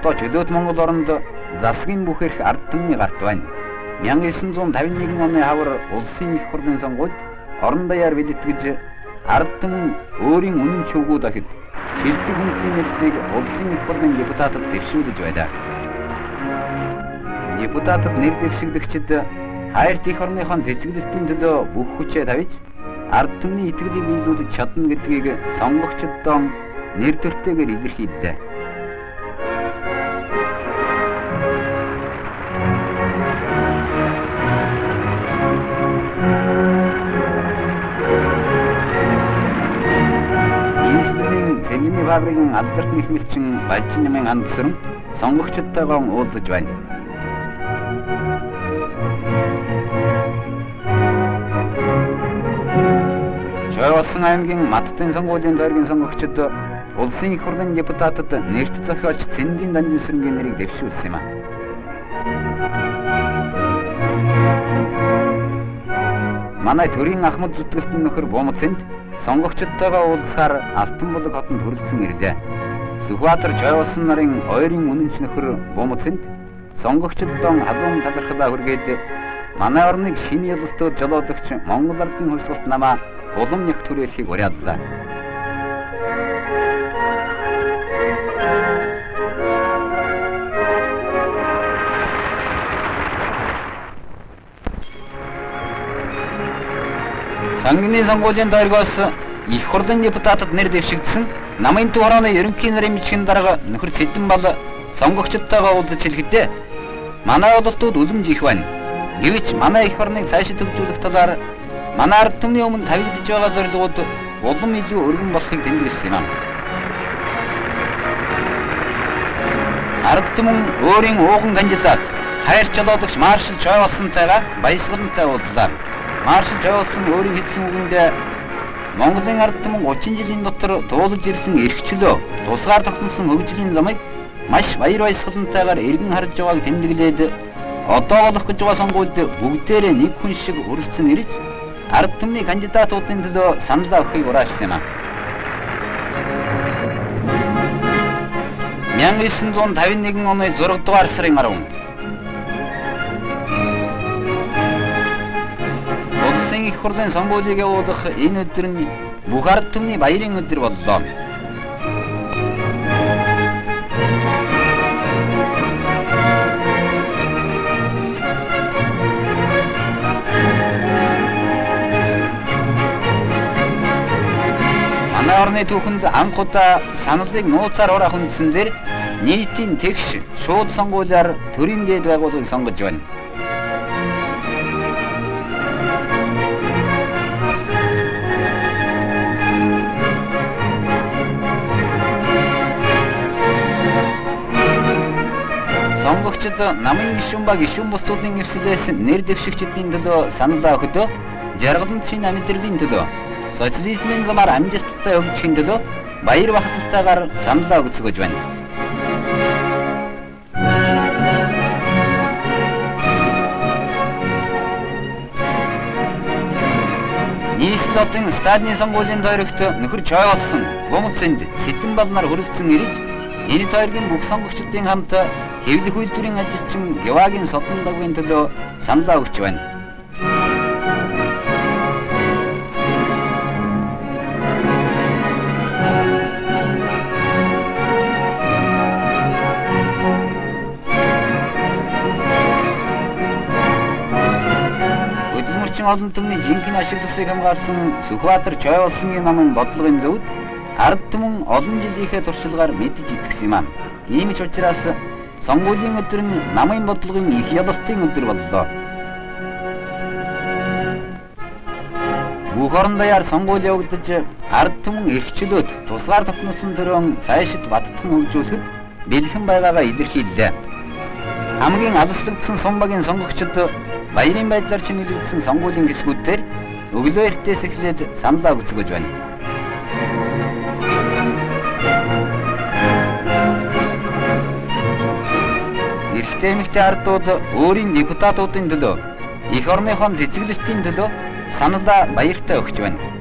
одоо чөлөөт Монгол оронд засгийн бүх эрх ард түмний гарт байна. 1951 оны хавар улсын их хурлын сонгуульд орон даяар бэлтгэж ард түмэн өөрийн үнэн чүгүү дахид шилдэг хүнсийн нэрсийг улсын их хурлын депутатад дэвшүүлж байлаа. Депутатад нэр дэвшигдэгчид хайрт их орныхон цэцгэлэлтийн төлөө бүх хүчээ тавьж ард түмний итгэлийг биелүүлж чадна гэдгийг сонгогчдод нэр төртэйгээр илэрхийллээ. Цементний фабрикийн алдарт нэхмэлчин Балжин нэмийн анд сүрэн сонгогчдтойгоо уулзаж байна. Чойволсон аймгийн Маттын сонгуулийн дайргийн сонгогчид улсын их хурлын депутатад нэрт зохиолч Цэндийн Данжин сүрэнгийн нэрийг дэвшүүлсэн юм а. Манай төрийн Ахмад зүтгэлтэн нөхөр Бомцэнд сонгогчдтойгоо уулзахаар Алтан булаг хотод хүрэлцэн ирлээ. Сүхбаатар Чойволсон нарын ойрын үнэнч нөхөр Бомцэнд сонгогчдод халуун талархлаа хүргээд манай орныг шинэ ялалтууд жолоодогч Монгол ардын хувьсгалт намаа улам их түрээлхийг уриаллаа. Сангийн сонгуулийн дайргоос их хурлын депутатад нэр дэвшигдсэн намын төв хорооны ерөнхий нарын бичгийн дарга нөхөр Цэдэн бол сонгогчдтойгоо уулзаж хэлэхдээ манай ололтууд үлэмж их байна. Гэвч манай их орныг цаашид хөгжүүлэх талаар манай ард түмний өмнө тавигдж байгаа зорилгууд улам илүү өргөн болохыг тэмдэглэсэн юм. Ард түмэн өөрийн ууган кандидат хайр жолоодогч Маршал Чойволсонтойгоо баясгалантай уулзлаа. Маршал Чойволсон өөрийн хэлсэн үгэндээ Монголын ард түмэн 30 жилийн дотор туулж ирсэн эрх чөлөө тусгаар тогтносон хөгжлийн замыг маш баяр баясгалантайгаар эргэн харж байгааг тэмдэглээд одоо болох гэж байгаа сонгуульд бүгдээрээ нэг хүн шиг өрөлдсөн ирж ард түмний кандидатуудын төлөө саналаа өгөхийг ураашсан юм а. 1951 оны 6 дугаар сарын 10 улсын их хурлын сонгуулийг явуулах энэ өдөр нь бүх ард түмний баярын өдөр боллоо. Манай орны түүхэнд анх удаа саналыг нууцаар ураах үндсэн дээр нийтийн тэгш шууд сонгуулиар төрийн дэд байгууллагыг сонгож байна. Сонгогчид намын гишүүн ба гишүүн бусдуудын эвслээс нэр дэвшигчдийн төлөө саналаа өгдөө жаргаланд шинэ амьдралын төлөө социализмын замаар амжилттай хөгжихийн төлөө баяр бахалталтайгаар саналаа өгцгөж байна. Нийслэлтийн стадны сонгуулийн тойрогт нөхөр Чойволсон, Бомцэнд, Цэдэн бол нар хүрэлцэн ирж энэ тойргийн бүх сонгогчдын хамт хэвлэх үйлдвэрийн ажилчин Гевагийн Содон дагвын төлөө саналаа өгч байна. Олон түмний жинхэнэ ашиг тусыг хамгаалсан Сүхбаатар Чойволсонгийн намын бодлогын зөвд ард түмэн олон жилийнхээ туршлагаар мэдж итгэсэн юм аа. Ийм ч учраас сонгуулийн өдөр нь намын бодлогын их ялалтын өдөр боллоо. Бүх орон даяар сонгуул явагдаж ард түмэн эрх чөлөөт тусгаар тогтносон төрөн цаашид баттхан хөгжүүлэхэд бэлхэн байгаагаа илэрхийллээ. Хамгийн алслагдсан Сумбагийн сонгогчид баярын байдлаар чимэглэгдсэн сонгуулийн хэсгүүдээр өглөө эртээс эхлээд саналаа өгцгөж байна. Эрэгтэй эмэгтэй ардууд өөрийн депутатуудын төлөө их орныхон цэцгэлэлтийн төлөө саналаа баяртай өгч байна.